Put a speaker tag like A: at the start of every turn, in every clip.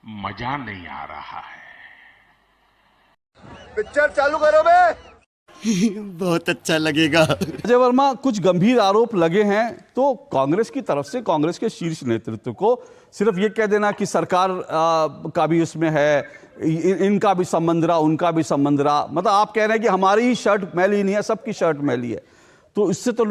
A: मजा नहीं आ रहा है।
B: पिक्चर चालू करो बे।
C: बहुत अच्छा लगेगा।
D: अजय वर्मा, कुछ गंभीर आरोप लगे हैं तो कांग्रेस की तरफ से कांग्रेस के शीर्ष नेतृत्व को सिर्फ ये कह देना कि सरकार का भी उसमें है, इनका भी संबंध रहा, उनका भी संबंध रहा, मतलब आप कह रहे हैं कि हमारी ही शर्ट मैली नहीं है, सबकी शर्ट मैली है, तो इससे तो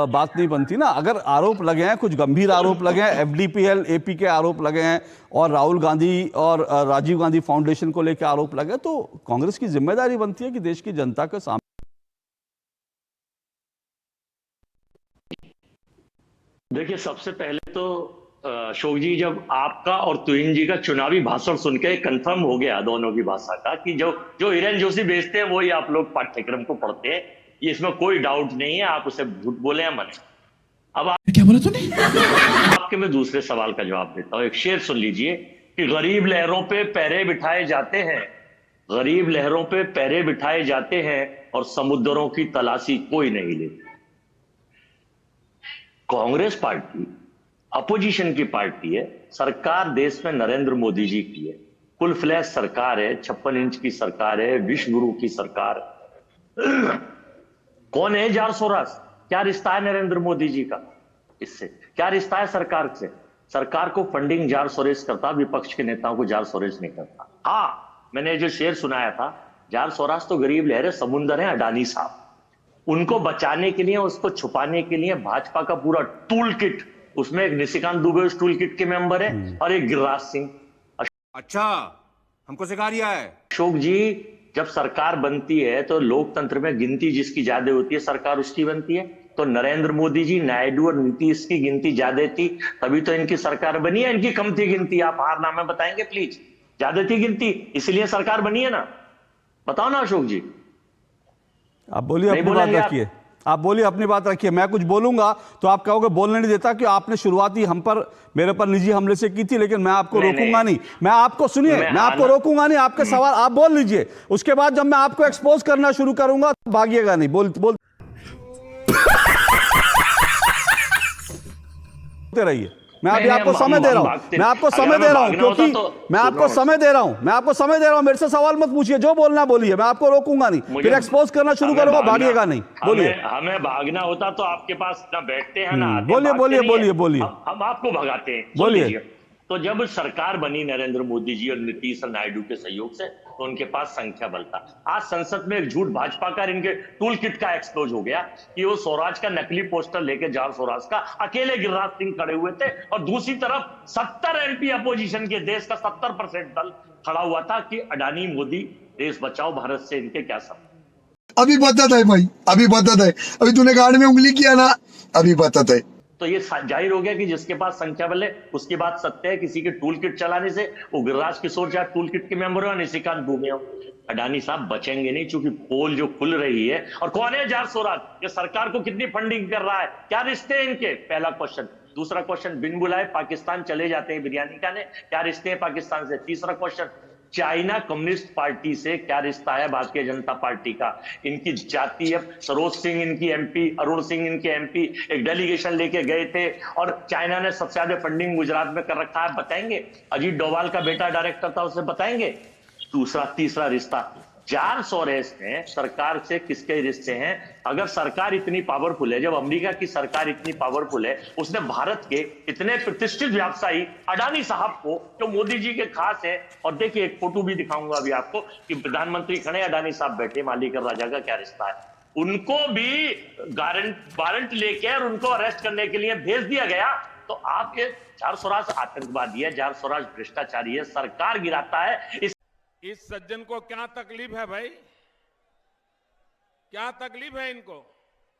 D: बात नहीं बनती ना। अगर आरोप लगे हैं, कुछ गंभीर आरोप लगे हैं, एफडीपीएल एपी के आरोप लगे हैं और राहुल गांधी और राजीव गांधी फाउंडेशन को लेकर आरोप लगे, तो कांग्रेस की जिम्मेदारी बनती है कि देश की जनता के सामने।
E: देखिए, सबसे पहले तो अशोक जी, जब आपका और तुहिन जी का चुनावी भाषण सुन के कंफर्म हो गया दोनों की भाषा का कि जो हिरेन जोशी बेचते हैं वही आप लोग पाठ्यक्रम को पढ़ते हैं, ये इसमें कोई डाउट नहीं है। आप उसे झूठ बोले या मने। अब आप
C: क्या बोला तूने?
E: आपके मैं दूसरे सवाल का जवाब देता हूं। एक शेर सुन लीजिए कि गरीब लहरों पे पैरे बिठाए जाते हैं, गरीब लहरों पे पैरे बिठाए जाते हैं और समुद्रों की तलाशी कोई नहीं लेता। कांग्रेस पार्टी अपोजिशन की पार्टी है, सरकार देश में नरेंद्र मोदी जी की है, फुल फ्लैश सरकार है, 56 इंच की सरकार है, विश्व गुरु की सरकार। कौन है जार सोरास? क्या रिश्ता है नरेंद्र मोदी जी का इससे? क्या रिश्ता है सरकार से? सरकार को फंडिंग जार सोरेस करता, विपक्ष के नेताओं को जार सोरेस नहीं करता। हाँ, मैंने जो शेर सुनाया था, जार सोरास तो गरीब लहरें समुंदर है, अडानी साहब, उनको बचाने के लिए, उसको छुपाने के लिए भाजपा का पूरा टूल किट, उसमें एक निशिकांत दुबे उस टूल किट के मेंबर है और एक गिरिराज सिंह।
F: अच्छा, हमको सिखा रिया है।
E: अशोक जी, जब सरकार बनती है तो लोकतंत्र में गिनती जिसकी ज्यादा होती है सरकार उसकी बनती है। तो नरेंद्र मोदी जी, नायडू और नीतीश की गिनती ज्यादा थी, तभी तो इनकी सरकार बनी है। इनकी कम थी गिनती, आप हार नामे बताएंगे प्लीज? ज्यादा थी गिनती, इसलिए सरकार बनी है ना। बताओ ना अशोक जी।
D: आप बोलिए, अपनी बात रखिए, आप बोलिए, अपनी बात रखिए। मैं कुछ बोलूंगा तो आप कहोगे बोलने नहीं देता, कि आपने शुरुआती हम पर, मेरे पर निजी हमले से की थी, लेकिन मैं आपको रोकूंगा नहीं। मैं आपको, सुनिए, मैं आपको रोकूंगा नहीं। आपके सवाल आप बोल लीजिए, उसके बाद जब मैं आपको एक्सपोज करना शुरू करूंगा तो भागिएगा नहीं। बोलते रहिए। मैं अभी आपको समय दे रहा हूं, मैं आपको समय दे रहा हूं, क्योंकि मैं आपको समय दे रहा हूं, मैं आपको समय दे रहा हूं। मेरे से सवाल मत पूछिए, जो बोलना बोलिए, मैं आपको रोकूंगा नहीं, फिर एक्सपोज करना शुरू करूंगा, भागिएगा नहीं। बोलिए।
E: हमें भागना होता तो आपके पास ना बैठते हैं ना।
D: बोलिए बोलिए बोलिए बोलिए।
E: हम आपको भगाते हैं।
D: बोलिए।
E: तो जब सरकार बनी नरेंद्र मोदी जी और नीतीश और नायडू के सहयोग से, तो उनके पास संख्या बल था। आज संसद में एक झूठ भाजपा का इनके टूल किट का एक्सपोज हो गया कि वो स्वराज का नकली पोस्टर लेके जार स्वराज का अकेले गिरिराज सिंह खड़े हुए थे, और दूसरी तरफ 70 एमपी अपोजिशन के देश का 70% दल खड़ा हुआ था कि अडानी मोदी देश बचाओ, भारत से इनके क्या संबंध।
B: अभी बताता है भाई, अभी बताता है। अभी तूने गाड़ में उंगली किया ना, अभी बताता है।
E: तो ये जाहिर हो गया कि जिसके पास संख्या बल है उसकी बात सत्य है। किसी के टूल किट चलाने से, वो गिरिराज किशोर चाहे टूल किट के मेंबर हो, निशिकांत दुबे हो, अडानी साहब बचेंगे नहीं, क्योंकि पोल जो खुल रही है। और कौन है जार सोराज? ये सरकार को कितनी फंडिंग कर रहा है, क्या रिश्ते हैं इनके? पहला क्वेश्चन। दूसरा क्वेश्चन, बिन बुलाए पाकिस्तान चले जाते हैं बिरयानी खाने, क्या रिश्ते हैं पाकिस्तान से? तीसरा क्वेश्चन, चाइना कम्युनिस्ट पार्टी से क्या रिश्ता है भारतीय जनता पार्टी का? इनकी जातीय, सरोज सिंह इनकी एमपी, अरुण सिंह इनके एमपी एक डेलीगेशन लेके गए थे, और चाइना ने सबसे ज्यादा फंडिंग गुजरात में कर रखा है, बताएंगे? अजीत डोभाल का बेटा डायरेक्टर था, उसे बताएंगे? दूसरा, तीसरा रिश्ता, जार सोरेस में सरकार से किसके रिश्ते हैं? अगर सरकार इतनी पावरफुल है, जब अमेरिका की सरकार इतनी पावरफुल है, उसने भारत के इतने प्रतिष्ठित व्यवसायी अडानी साहब को, जो मोदी जी के खास है, और देखिए एक फोटो भी दिखाऊंगा अभी आपको कि प्रधानमंत्री खड़े, अडानी साहब बैठे, मालिक और राजा का क्या रिश्ता है, उनको भी वारंट लेके और उनको अरेस्ट करने के लिए भेज दिया गया। तो आपके जार सोरास आतंकवादी है, जार सोरास भ्रष्टाचारी है, सरकार गिराता है।
A: इस सज्जन को क्या तकलीफ है भाई? क्या तकलीफ है इनको?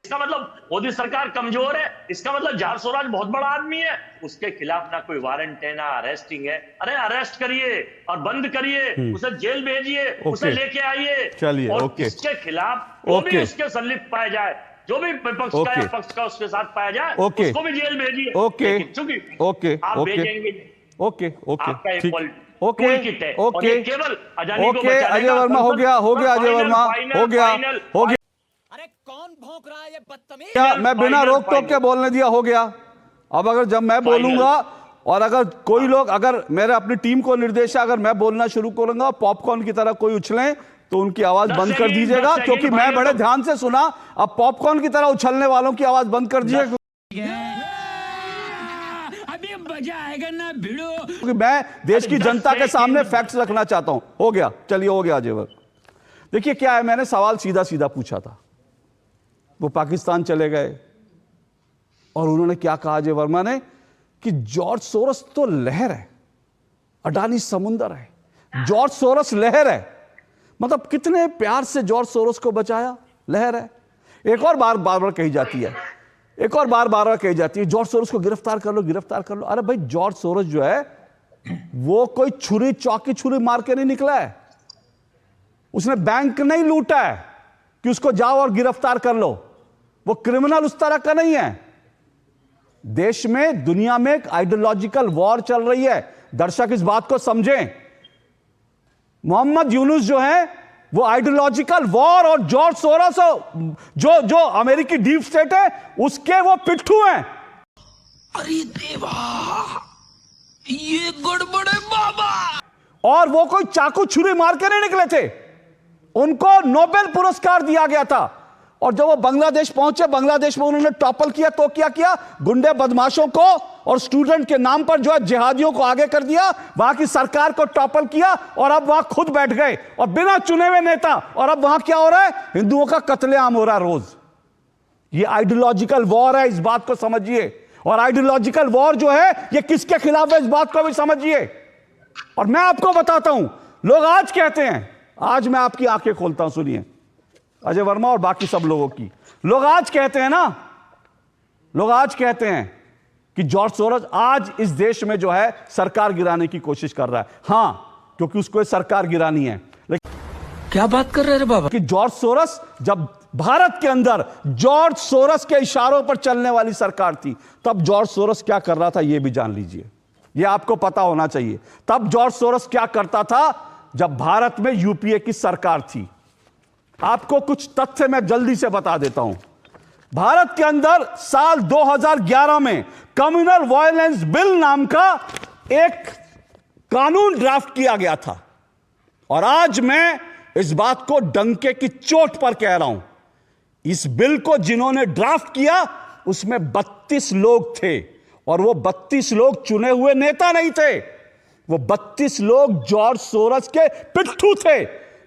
E: इसका मतलब मोदी सरकार कमजोर है? इसका मतलब जार सोराज बहुत बड़ा आदमी है? उसके खिलाफ ना कोई वारंट है, ना अरेस्टिंग है। अरे अरेस्ट करिए और बंद करिए, उसे जेल भेजिए, उसे लेके आइए,
D: चलिए,
E: और इसके खिलाफ वो भी उसके संलिप्त पाया जाए, जो भी विपक्ष का या पक्ष का उसके साथ पाया जाए, उसको भी जेल भेजिए।
D: ओके,
E: आप भेजेंगे,
D: ओके,
E: ठीक,
D: ओके,
E: केवल अडानी को
D: ओके। अजय वर्मा, हो गया अजय वर्मा, हो गया।
G: अरे कौन भौंक रहा है ये बदतमीज?
D: क्या मैं बिना रोक टोक के बोलने दिया? हो गया। अब अगर जब मैं बोलूंगा और अगर कोई लोग, अगर मेरे अपनी टीम को निर्देश है, अगर मैं बोलना शुरू करूंगा पॉपकॉर्न की तरह कोई उछलें तो उनकी आवाज बंद कर दीजिएगा, क्योंकि मैं बड़े ध्यान से सुना। अब पॉपकॉर्न की तरह उछलने वालों की आवाज बंद कर दीजिए,
G: अभी मजा आएगा ना भिड़ो।
D: क्योंकि मैं देश की जनता के सामने फैक्ट्स रखना चाहता हूं। हो गया, चलिए हो गया जेवर। देखिए क्या है, मैंने सवाल सीधा सीधा पूछा था। वो पाकिस्तान चले गए और उन्होंने क्या कहा अजय वर्मा ने कि जॉर्ज सोरस तो लहर है, अडानी समुंदर है, जॉर्ज सोरस लहर है। मतलब कितने प्यार से जॉर्ज सोरस को बचाया, लहर है। एक और बार बार कही जाती है, एक और बार कही जाती है जॉर्ज सोरस को गिरफ्तार कर लो, गिरफ्तार कर लो। अरे भाई जॉर्ज सोरस जो है वो कोई छुरी चौकी छुरी मार के नहीं निकला है, उसने बैंक नहीं लूटा है कि उसको जाओ और गिरफ्तार कर लो। वो क्रिमिनल उस तरह का नहीं है। देश में, दुनिया में एक आइडियोलॉजिकल वॉर चल रही है, दर्शक इस बात को समझें। मोहम्मद यूनुस जो है वो आइडियोलॉजिकल वॉर और जॉर्ज सोरस जो अमेरिकी डीप स्टेट है उसके वो पिट्ठू हैं।
G: अरे देवा, ये गड़बड़ है बाबा।
D: और वो कोई चाकू छुरी मार के नहीं निकले थे, उनको नोबेल पुरस्कार दिया गया था। और जब वो बांग्लादेश पहुंचे, बांग्लादेश में उन्होंने टॉपल किया तो क्या किया, गुंडे बदमाशों को और स्टूडेंट के नाम पर जो है जिहादियों को आगे कर दिया, वहां की सरकार को टॉपल किया और अब वहां खुद बैठ गए और बिना चुने हुए नेता। और अब वहां क्या हो रहा है, हिंदुओं का कत्लेआम हो रहा है रोज। ये आइडियोलॉजिकल वॉर है, इस बात को समझिए। और आइडियोलॉजिकल वॉर जो है ये किसके खिलाफ है, इस बात को भी समझिए। और मैं आपको बताता हूं, लोग आज कहते हैं, आज मैं आपकी आंखें खोलता हूं, सुनिए अजय वर्मा और बाकी सब लोगों की। लोग आज कहते हैं ना, लोग आज कहते हैं कि जॉर्ज सोरस आज इस देश में जो है सरकार गिराने की कोशिश कर रहा है। हां, क्योंकि उसको सरकार गिरानी है। लेकिन
G: क्या बात कर रहे हैं बाबा?
D: कि जॉर्ज सोरस, जब भारत के अंदर जॉर्ज सोरस के इशारों पर चलने वाली सरकार थी, तब जॉर्ज सोरस क्या कर रहा था यह भी जान लीजिए, यह आपको पता होना चाहिए। तब जॉर्ज सोरस क्या करता था जब भारत में यूपीए की सरकार थी। आपको कुछ तथ्य मैं जल्दी से बता देता हूं। भारत के अंदर साल 2011 में कम्युनल वायलेंस बिल नाम का एक कानून ड्राफ्ट किया गया था। और आज मैं इस बात को डंके की चोट पर कह रहा हूं, इस बिल को जिन्होंने ड्राफ्ट किया उसमें 32 लोग थे, और वो 32 लोग चुने हुए नेता नहीं थे। वो 32 लोग जॉर्ज सोरस के पिट्ठू थे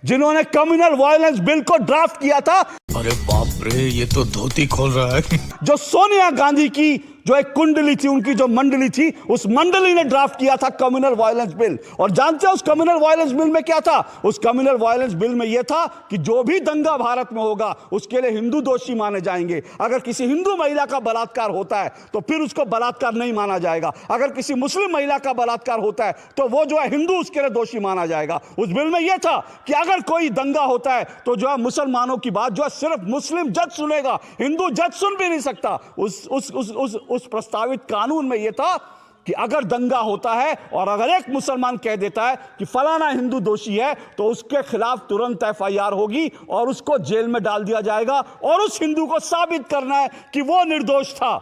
D: जिन्होंने कम्युनल वायलेंस बिल को ड्राफ्ट किया था।
G: अरे बाप रे, ये तो धोती खोल रहा है।
D: जो सोनिया गांधी की जो एक कुंडली थी, उनकी जो मंडली थी, उस मंडली ने ड्राफ्ट किया था कम्युनल वायलेंस बिल। और जानते हैं उस कम्युनल वायलेंस बिल में क्या था? उस कम्युनल वायलेंस बिल में यह था कि जो भी दंगा भारत में होगा उसके लिए हिंदू दोषी माने जाएंगे। अगर किसी हिंदू महिला का बलात्कार होता है तो फिर उसको बलात्कार नहीं माना जाएगा। अगर किसी मुस्लिम महिला का बलात्कार होता है तो वो जो है हिंदू उसके लिए दोषी माना जाएगा। उस बिल में यह था कि अगर कोई दंगा होता है तो जो है मुसलमानों की बात जो है सिर्फ मुस्लिम जज सुनेगा, हिंदू जज सुन भी नहीं सकता। उस प्रस्तावित कानून में यह था कि अगर दंगा होता है और अगर एक मुसलमान कह देता है कि फलाना हिंदू दोषी है तो उसके खिलाफ तुरंत एफआईआर होगी और उसको जेल में डाल दिया जाएगा, और उस हिंदू को साबित करना है कि वो निर्दोष था।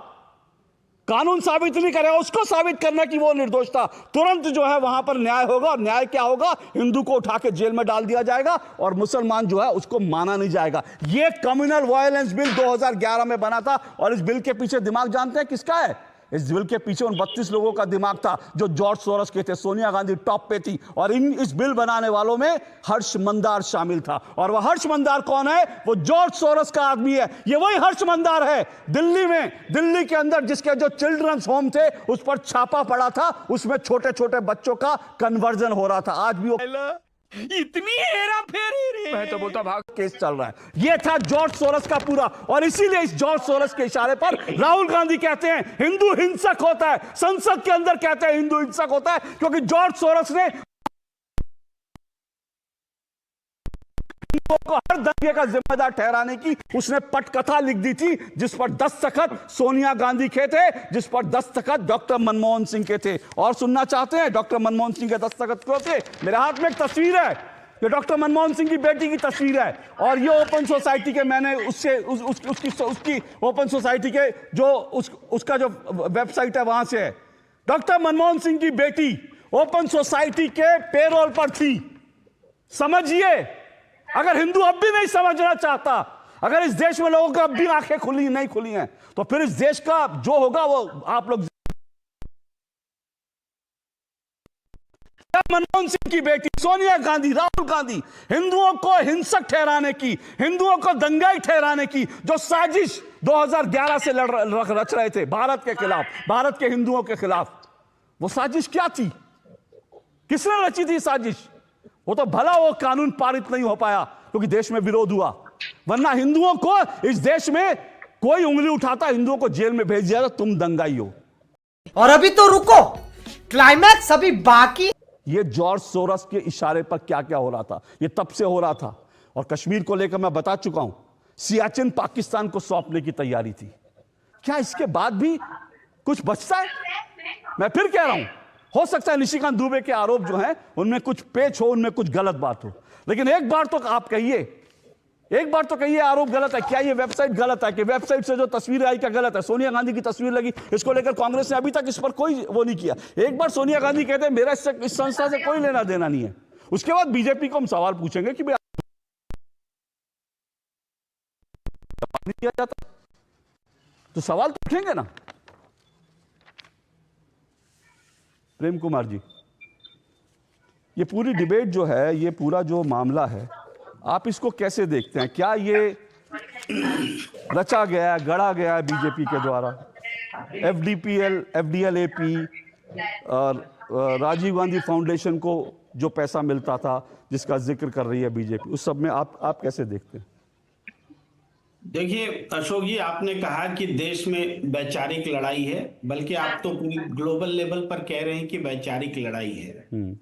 D: कानून साबित नहीं करेगा, उसको साबित करना कि वो निर्दोष था। तुरंत जो है वहां पर न्याय होगा, और न्याय क्या होगा? हिंदू को उठा के जेल में डाल दिया जाएगा और मुसलमान जो है उसको माना नहीं जाएगा। ये कम्युनल वायलेंस बिल 2011 में बना था। और इस बिल के पीछे दिमाग जानते हैं किसका है? इस बिल के पीछे उन 32 लोगों का दिमाग था जो जॉर्ज सोरस के थे। सोनिया गांधी टॉप पे थी, और इस बिल बनाने वालों में हर्ष मंदार शामिल था। और वह हर्ष मंदार कौन है? वो जॉर्ज सोरस का आदमी है। ये वही हर्ष मंदार है दिल्ली के अंदर जिसके जो चिल्ड्रंस होम थे उस पर छापा पड़ा था, उसमें छोटे छोटे बच्चों का कन्वर्जन हो रहा था। आज भी वो
G: इतनी हेरा फेरी रे,
D: मैं तो बोलता भाग केस चल रहा है। यह था जॉर्ज सोरस का पूरा। और इसीलिए इस जॉर्ज सोरस के इशारे पर राहुल गांधी कहते हैं हिंदू हिंसक होता है, संसद के अंदर कहते हैं हिंदू हिंसक होता है, क्योंकि जॉर्ज सोरस ने को हर दंगे का जिम्मेदार ठहराने की उसने पटकथा लिख दी थी, जिस पर दस्तखत सोनिया गांधी के थे, जिस पर दस्तखत डॉक्टर मनमोहन सिंह के थे। और सुनना चाहते हैं डॉक्टर मनमोहन सिंह के दस्तखत क्यों थे? मेरे हाथ में एक तस्वीर है, ये डॉक्टर मनमोहन सिंह की बेटी की तस्वीर है। और ये ओपन सोसाइटी के, मैंने उससे उसकी ओपन सोसाइटी के जो उसका जो वेबसाइट है वहां से है। डॉक्टर मनमोहन सिंह की बेटी ओपन सोसाइटी के पेरोल पर थी। समझिए, अगर हिंदू अब भी नहीं समझना चाहता, अगर इस देश में लोगों का अब भी आंखें खुली नहीं खुली हैं, तो फिर इस देश का जो होगा वो आप लोग। मनमोहन सिंह की बेटी सोनिया गांधी, राहुल गांधी हिंदुओं को हिंसक ठहराने की, हिंदुओं को दंगाई ठहराने की जो साजिश 2011 से रच रहे थे भारत के खिलाफ, भारत के हिंदुओं के खिलाफ, वो साजिश क्या थी? किसने रची थी साजिश? वो तो भला वो कानून पारित नहीं हो पाया क्योंकि देश में विरोध हुआ, वरना हिंदुओं को इस देश में कोई उंगली उठाता हिंदुओं को जेल में भेज दिया, तुम दंगाई हो।
H: और अभी तो रुको, क्लाइमैक्स अभी बाकी।
D: ये जॉर्ज सोरस के इशारे पर क्या क्या हो रहा था, ये तब से हो रहा था। और कश्मीर को लेकर मैं बता चुका हूं, सियाचिन पाकिस्तान को सौंपने की तैयारी थी। क्या इसके बाद भी कुछ बचता है? मैं फिर कह रहा हूं, हो सकता है निशिकांत दुबे के आरोप जो हैं उनमें कुछ पेच हो, उनमें कुछ गलत बात हो, लेकिन एक बार तो आप कहिए, एक बार तो कहिए आरोप गलत है। क्या ये वेबसाइट गलत है कि वेबसाइट से जो तस्वीर आई क्या गलत है? सोनिया गांधी की तस्वीर लगी, इसको लेकर कांग्रेस ने अभी तक इस पर कोई वो नहीं किया। एक बार सोनिया गांधी कहते हैं मेरा इस संस्था से कोई लेना देना नहीं है, उसके बाद बीजेपी को हम सवाल पूछेंगे कि किया जाता तो सवाल तो उठेंगे ना। प्रेम कुमार जी, ये पूरी डिबेट जो है, ये पूरा जो मामला है, आप इसको कैसे देखते हैं? क्या ये रचा गया, गढ़ा गया है बीजेपी के द्वारा? एफडीपीएल, एफडीएलएपी और राजीव गांधी फाउंडेशन को जो पैसा मिलता था जिसका जिक्र कर रही है बीजेपी, उस सब में आप कैसे देखते हैं?
I: देखिए अशोक जी, आपने कहा कि देश में वैचारिक लड़ाई है, बल्कि आप तो पूरी ग्लोबल लेवल पर कह रहे हैं कि वैचारिक लड़ाई है।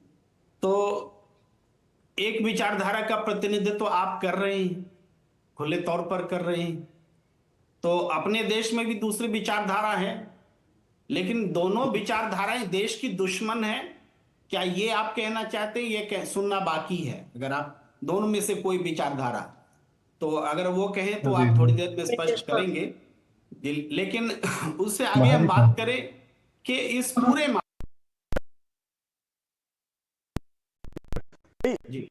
I: तो एक विचारधारा का प्रतिनिधित्व आप कर रहे हैं, खुले तौर पर कर रहे हैं। तो अपने देश में भी दूसरी विचारधारा है, लेकिन दोनों विचारधाराएं देश की दुश्मन है, क्या ये आप कहना चाहते हैं? ये सुनना बाकी है। अगर आप दोनों में से कोई विचारधारा, तो अगर वो कहें तो आप थोड़ी देर में स्पष्ट करेंगे, लेकिन उससे आगे हम बात करें कि इस पूरे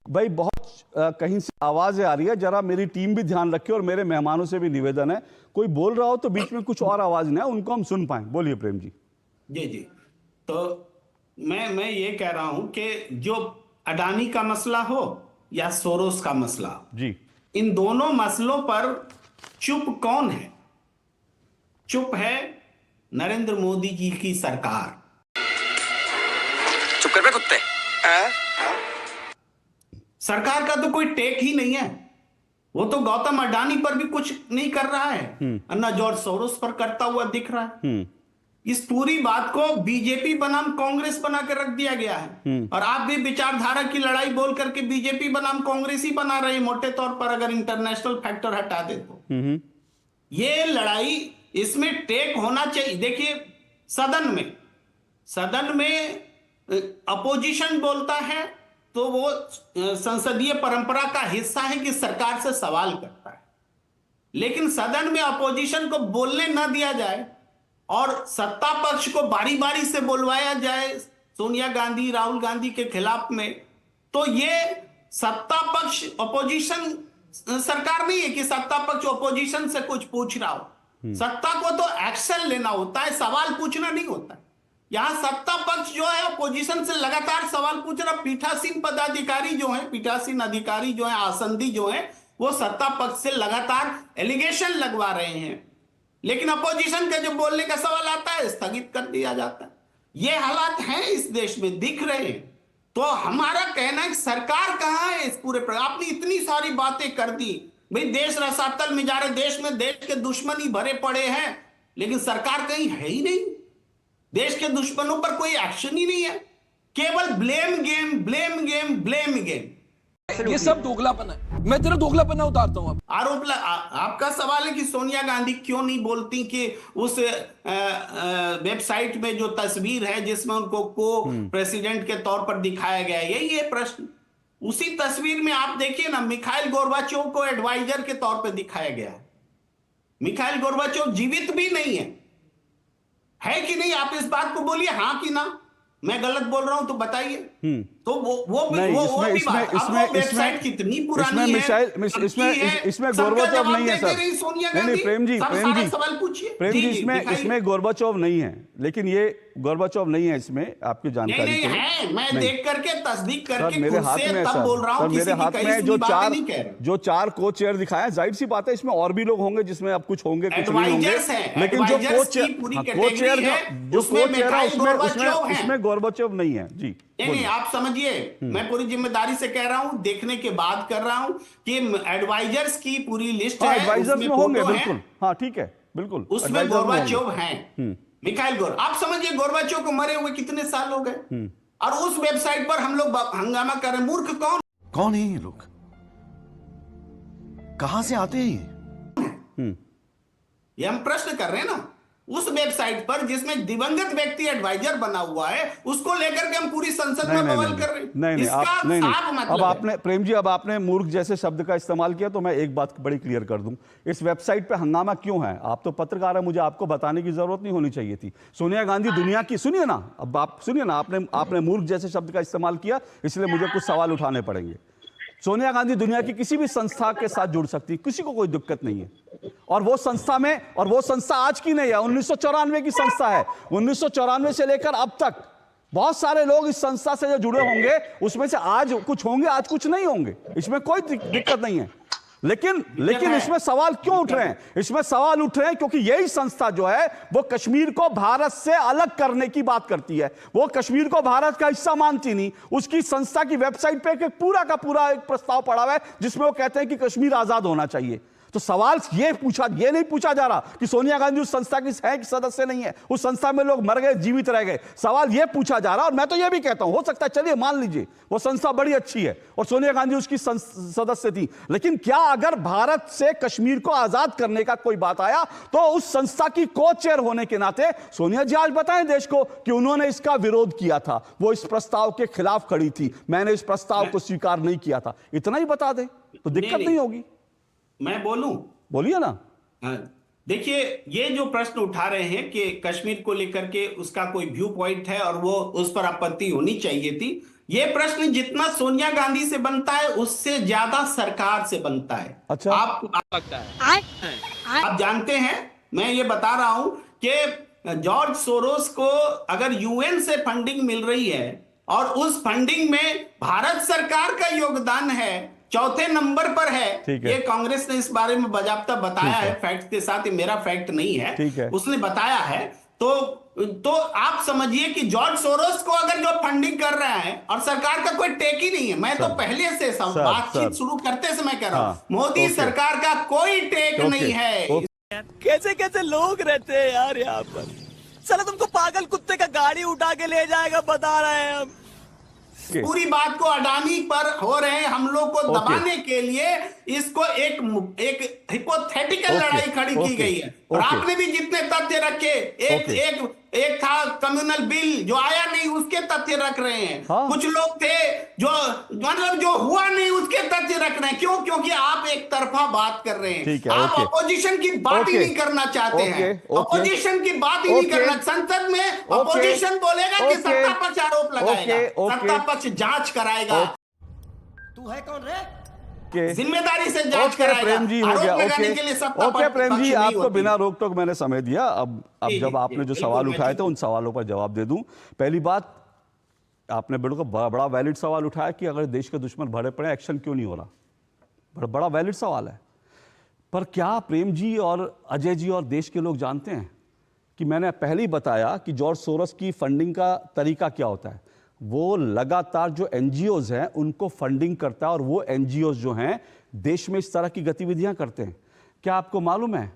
D: भाई बहुत कहीं से आवाजें आ रही है, जरा मेरी टीम भी ध्यान रखे और मेरे मेहमानों से भी निवेदन है, कोई बोल रहा हो तो बीच में कुछ और आवाज ना उनको हम सुन पाए। बोलिए प्रेम जी।
I: जी तो मैं ये कह रहा हूं कि जो अडानी का मसला हो या सोरोस का मसला
D: जी,
I: इन दोनों मसलों पर चुप कौन है? चुप है नरेंद्र मोदी जी की सरकार।
G: चुप कर बे कुत्ते।
I: सरकार का तो कोई टेक ही नहीं है। वो तो गौतम अडानी पर भी कुछ नहीं कर रहा है, अन्ना जॉर्ज सोरोस पर करता हुआ दिख रहा है। इस पूरी बात को बीजेपी बनाम कांग्रेस बना कर रख दिया गया है, और आप भी विचारधारा की लड़ाई बोल करके बीजेपी बनाम कांग्रेस ही बना रहे हैं मोटे तौर पर, अगर इंटरनेशनल फैक्टर हटा दे तो। ये लड़ाई, इसमें टेक होना चाहिए। देखिए सदन में अपोजिशन बोलता है तो वो संसदीय परंपरा का हिस्सा है कि सरकार से सवाल करता है, लेकिन सदन में अपोजिशन को बोलने ना दिया जाए और सत्ता पक्ष को बारी बारी से बुलवाया जाए सोनिया गांधी, राहुल गांधी के खिलाफ में, तो ये सत्ता पक्ष अपोजिशन सरकार नहीं है कि सत्ता पक्ष अपोजिशन से कुछ पूछ रहा हो। सत्ता को तो एक्शन लेना होता है, सवाल पूछना नहीं होता है। यहां सत्ता पक्ष जो है अपोजिशन से लगातार सवाल पूछ रहा। पीठासीन पदाधिकारी जो है, पीठासीन अधिकारी जो है, आसंदी जो है, वो सत्ता पक्ष से लगातार एलिगेशन लगवा रहे हैं, लेकिन अपोजिशन का जो बोलने का सवाल आता है स्थगित कर दिया जाता है। ये हालात हैं इस देश में, दिख रहे हैं। तो हमारा कहना है कि सरकार कहां है इस पूरे पर? आपने इतनी सारी बातें कर दी, भाई देश रसातल में जा रहे, देश में देश के दुश्मन ही भरे पड़े हैं, लेकिन सरकार कहीं है ही नहीं। देश के दुश्मनों पर कोई एक्शन ही नहीं है, केवल blame game, blame game, blame game.
G: ये सब दोगलापन है। मैं तेरा दोगलापन उतारता हूं।
I: आपका सवाल है कि सोनिया गांधी क्यों नहीं बोलती कि उस वेबसाइट में जो तस्वीर है जिसमें उनको को प्रेसिडेंट के तौर पर दिखाया गया है, यही है प्रश्न। उसी तस्वीर में आप देखिए ना, मिखाइल गोर्बाचोव को एडवाइजर के तौर पर दिखाया गया है। मिखाइल गोर्बाचोव जीवित भी नहीं है, है कि नहीं? आप इस बात को बोलिए, हाँ कि ना। मैं गलत बोल रहा हूं तो बताइए। तो वो भी बात। अब वो वेबसाइट कितनी पुरानी है,
D: इसमें गोर्बाचोव नहीं है सर।
I: सोनिया
D: नहीं
I: गांधी।
D: प्रेम जी,
I: सवाल पूछिए।
D: प्रेम जी, इसमें गोर्बाचोव नहीं है, लेकिन ये गोर्बाचोव नहीं है इसमें, आपकी जानकारी
I: नहीं
D: के लिए।
I: है, मैं देख करके तस्दीक करके
D: सर मेरे हाथ में
I: तब बोल रहा हूं।
D: मेरे हाथ में जो चार को चेयर दिखाया, जाहिर सी बात है इसमें और भी लोग होंगे जिसमें अब कुछ होंगे कुछ नहीं होंगे, लेकिन जो को चेयर है उसमें गोर्बाचोव नहीं है जी।
I: नहीं, आप समझिए, मैं पूरी जिम्मेदारी से कह रहा हूं, देखने के बाद कर रहा हूं कि एडवाइजर्स की पूरी लिस्ट है,
D: एडवाइजर्स में होंगे बिल्कुल। हाँ ठीक है, बिल्कुल
I: उसमें गोर्बाचोव हैं, मिखाइल गोर। आप समझिए गोर्बाचोव को मरे हुए कितने साल हो गए, और उस वेबसाइट पर हम लोग हंगामा कर रहे हैं। मूर्ख
C: कौन है ये लोग, कहां से आते हैं
I: ये हम प्रश्न कर रहे हैं ना। उस वेबसाइट पर जिसमें दिवंगत व्यक्ति एडवाइजर बना हुआ है, उसको लेकर के हम पूरी संसद में बवाल कर रहे हैं।
D: नहीं, अब आपने प्रेम जी, अब आपने मूर्ख जैसे शब्द का इस्तेमाल किया, तो मैं एक बात बड़ी क्लियर कर दूं। इस वेबसाइट पे हंगामा क्यों है? आप तो पत्रकार है, मुझे आपको बताने की जरूरत नहीं होनी चाहिए थी। सोनिया गांधी दुनिया की, सुनिए ना, अब आप सुनिए ना, आपने मूर्ख जैसे शब्द का इस्तेमाल किया, इसलिए मुझे कुछ सवाल उठाने पड़ेंगे। सोनिया गांधी दुनिया की किसी भी संस्था के साथ जुड़ सकती, किसी को कोई दिक्कत नहीं है। और वो संस्था आज की नहीं है, 1994 की संस्था है। 1994 से लेकर अब तक बहुत सारे लोग इस संस्था से जो जुड़े होंगे, उसमें से आज कुछ होंगे, आज कुछ नहीं होंगे, इसमें कोई दिक्कत नहीं है। लेकिन इसमें सवाल क्यों उठ रहे हैं? इसमें सवाल उठ रहे हैं क्योंकि यही संस्था जो है वो कश्मीर को भारत से अलग करने की बात करती है। वो कश्मीर को भारत का हिस्सा मानती नहीं। उसकी संस्था की वेबसाइट पे एक पूरा का पूरा एक प्रस्ताव पड़ा हुआ है जिसमें वो कहते हैं कि कश्मीर आजाद होना चाहिए। तो सवाल ये नहीं पूछा जा रहा कि सोनिया गांधी उस संस्था की है कि सदस्य नहीं है, उस संस्था में लोग मर गए, जीवित रह गए। सवाल ये पूछा जा रहा, और मैं तो ये भी कहता हूं, हो सकता है, चलिए मान लीजिए वो संस्था बड़ी अच्छी है और सोनिया गांधी उसकी सदस्य थी, लेकिन क्या अगर भारत से कश्मीर को आजाद करने का कोई बात आया तो उस संस्था की को चेयर होने के नाते सोनिया जी आज बताएं देश को कि उन्होंने इसका विरोध किया था, वो इस प्रस्ताव के खिलाफ खड़ी थी, मैंने इस प्रस्ताव को स्वीकार नहीं किया था, इतना ही बता दे तो दिक्कत नहीं होगी।
I: मैं बोलूं?
D: बोलिए ना।
I: देखिए, ये जो प्रश्न उठा रहे हैं कि कश्मीर को लेकर के उसका कोई व्यू पॉइंट है और वो उस पर आपत्ति होनी चाहिए थी, ये प्रश्न जितना सोनिया गांधी से बनता है उससे ज्यादा सरकार से बनता है।
D: अच्छा,
I: आप लगता है आप जानते हैं, मैं ये बता रहा हूं कि जॉर्ज सोरोस को अगर यूएन से फंडिंग मिल रही है और उस फंडिंग में भारत सरकार का योगदान है, चौथे नंबर पर है। ये कांग्रेस ने इस बारे में बाजाबता बताया है फैक्ट के साथ, ये मेरा फैक्ट नहीं है, उसने बताया है। तो आप समझिए कि जॉर्ज सोरोस को अगर जो फंडिंग कर रहा है और सरकार का कोई टेक ही नहीं है, मैं तो पहले से बातचीत शुरू करते से मैं कह रहा हूं, मोदी सरकार का कोई टेक नहीं है।
J: कैसे कैसे लोग रहते हैं यार यहाँ पर, चलो तुमको पागल कुत्ते का गाड़ी उठा के ले जाएगा, बता रहे हैं हम।
I: पूरी बात को अडानी पर हो रहे हैं हम लोग को दबाने के लिए, इसको एक हिपोथेटिकल लड़ाई खड़ी की गई है। और आपने भी जितने तथ्य रखे, एक था कम्युनल बिल जो आया नहीं, उसके तथ्य रख रहे हैं। कुछ लोग थे जो मतलब जो हुआ नहीं उसके तथ्य रख रहे हैं। क्यों? क्योंकि आप एक तरफा बात कर रहे हैं। आप अपोजिशन की बात ही नहीं करना चाहते हैं, अपोजिशन की बात ही नहीं करना। संसद में अपोजिशन बोलेगा कि सत्ता पक्ष आरोप लगाएगा, सत्ता पक्ष जांच कराएगा।
H: तू है कौन रे?
I: जिम्मेदारी से जांच कराएगा।
D: प्रेम जी हो गया। ओके प्रेम जी, आपको बिना रोक टोक मैंने समय दिया। अब जब आपने जो सवाल उठाए थे उन सवालों पर जवाब दे दूं। पहली बात, आपने बिल्कुल बड़ा वैलिड सवाल उठाया कि अगर देश के दुश्मन भरे पड़े एक्शन क्यों नहीं हो रहा। बड़ा वैलिड सवाल है, पर क्या प्रेम जी और अजय जी और देश के लोग जानते हैं कि मैंने पहले ही बताया कि जॉर्ज सोरोस की फंडिंग का तरीका क्या होता है। वो लगातार जो एनजीओज हैं उनको फंडिंग करता है और वो एनजीओज जो हैं देश में इस तरह की गतिविधियां करते हैं। क्या आपको मालूम है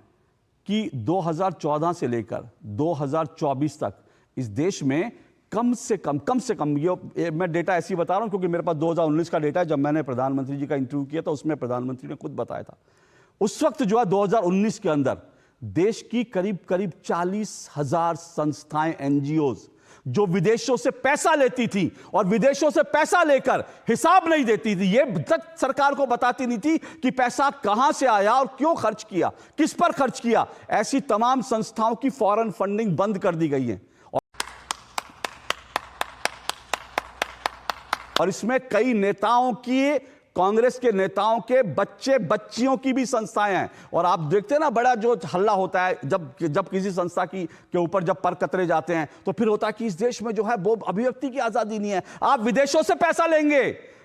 D: कि 2014 से लेकर 2024 तक इस देश में कम से कम ये मैं डेटा ऐसी बता रहा हूं क्योंकि मेरे पास 2019 का डेटा है, जब मैंने प्रधानमंत्री जी का इंटरव्यू किया था उसमें प्रधानमंत्री ने खुद बताया था। उस वक्त जो है 2019 के अंदर देश की करीब 40,000 संस्थाएं, एनजीओज जो विदेशों से पैसा लेती थी और विदेशों से पैसा लेकर हिसाब नहीं देती थी, ये तक सरकार को बताती नहीं थी कि पैसा कहां से आया और क्यों खर्च किया, किस पर खर्च किया, ऐसी तमाम संस्थाओं की फॉरेन फंडिंग बंद कर दी गई है। और इसमें कई नेताओं की, कांग्रेस के नेताओं के बच्चे बच्चियों की भी संस्थाएं हैं। और आप देखते हैं ना, बड़ा जो हल्ला होता है जब किसी संस्था के ऊपर जब पर कतरे जाते हैं, तो फिर होता है कि इस देश में जो है वो अभिव्यक्ति की आजादी नहीं है। आप विदेशों से पैसा लेंगे,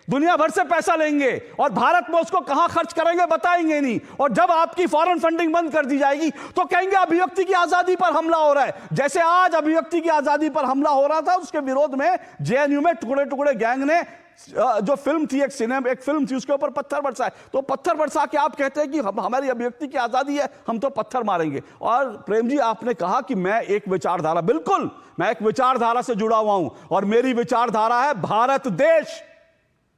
D: दुनिया भर से पैसा लेंगे और भारत में उसको कहां खर्च करेंगे बताएंगे नहीं। और जब आपकी फॉरेन फंडिंग बंद कर दी जाएगी तो कहेंगे अभिव्यक्ति की आजादी पर हमला हो रहा है। जैसे आज अभिव्यक्ति की आजादी पर हमला हो रहा था, उसके विरोध में जेएनयू में टुकड़े टुकड़े गैंग ने जो फिल्म थी, एक फिल्म थी, उसके ऊपर पत्थर बरसाए। तो पत्थर बरसा के आप कहते हैं कि हमारी अभिव्यक्ति की आजादी है, हम तो पत्थर मारेंगे। और प्रेम जी, आपने कहा कि मैं एक विचारधारा, बिल्कुल मैं एक विचारधारा से जुड़ा हुआ हूं और मेरी विचारधारा है भारत देश।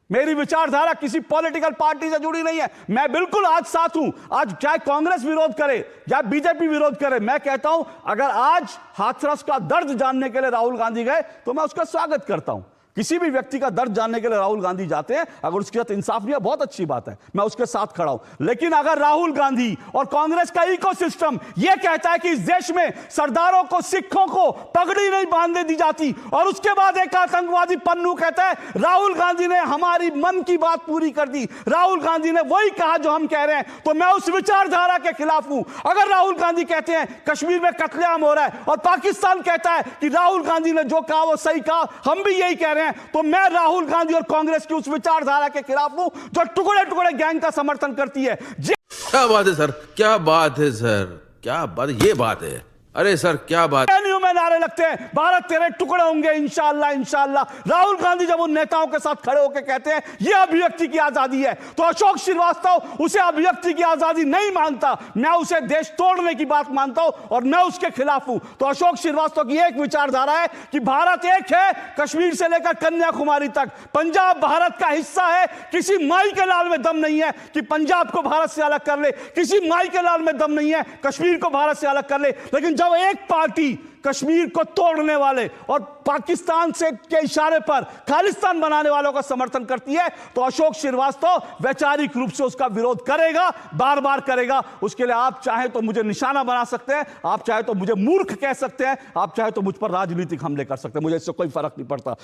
D: मेरी विचारधारा किसी पॉलिटिकल पार्टी से जुड़ी नहीं है। मैं बिल्कुल आज साथ हूं। आज चाहे कांग्रेस विरोध करे या बीजेपी विरोध करे, मैं कहता हूं अगर आज हाथरस का दर्द जानने के लिए राहुल गांधी गए तो मैं उसका स्वागत करता हूं। किसी भी व्यक्ति का दर्द जानने के लिए राहुल गांधी जाते हैं, अगर उसके साथ इंसाफ भी है, बहुत अच्छी बात है, मैं उसके साथ खड़ा हूं। लेकिन अगर राहुल गांधी और कांग्रेस का इकोसिस्टम यह कहता है कि इस देश में सरदारों को, सिखों को पगड़ी नहीं बांधने दी जाती, और उसके बाद एक आतंकवादी पन्नू कहता है राहुल गांधी ने हमारी मन की बात पूरी कर दी, राहुल गांधी ने वही कहा जो हम कह रहे हैं, तो मैं उस विचारधारा के खिलाफ हूं। अगर राहुल गांधी कहते हैं कश्मीर में कत्लेआम हो रहा है और पाकिस्तान कहता है कि राहुल गांधी ने जो कहा वो सही कहा, हम भी यही कह रहे हैं, तो मैं राहुल गांधी और कांग्रेस की उस विचारधारा के खिलाफ हूं जो टुकड़े टुकड़े गैंग का समर्थन करती है।
F: क्या बात है सर, क्या बात है सर, क्या बात, ये बात है। अरे सर क्या बात,
D: में नारे लगते हैं भारत तेरे टुकड़े होंगे इंशाअल्लाह इंशाअल्लाह। राहुल गांधी जब उन नेताओं के साथ खड़े होकर कहते हैं ये अभिव्यक्ति की आजादी है, तो अशोक श्रीवास्तव उसे अभिव्यक्ति की आजादी नहीं मानता, मैं उसे देश तोड़ने की बात मानता हूं और मैं उसके खिलाफ हूं। तो अशोक श्रीवास्तव की एक विचारधारा है कि भारत एक है, कश्मीर से लेकर कन्याकुमारी तक, पंजाब भारत का हिस्सा है, किसी माई के लाल में दम नहीं है कि पंजाब को भारत से अलग कर ले, किसी माई के लाल में दम नहीं है कश्मीर को भारत से अलग कर ले। लेकिन जब एक पार्टी कश्मीर को तोड़ने वाले और पाकिस्तान से के इशारे पर खालिस्तान बनाने वालों का समर्थन करती है, तो अशोक श्रीवास्तव वैचारिक रूप से उसका विरोध करेगा, बार बार करेगा। उसके लिए आप चाहे तो मुझे निशाना बना सकते हैं, आप चाहे तो मुझे मूर्ख कह सकते हैं, आप चाहे तो मुझ पर राजनीतिक हमले कर सकते हैं, मुझे इससे कोई फर्क नहीं पड़ता।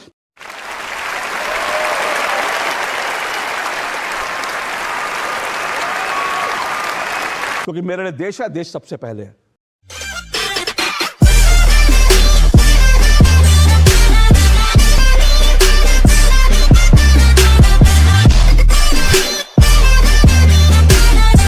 D: क्योंकि मेरे लिए देश है, देश सबसे पहले है।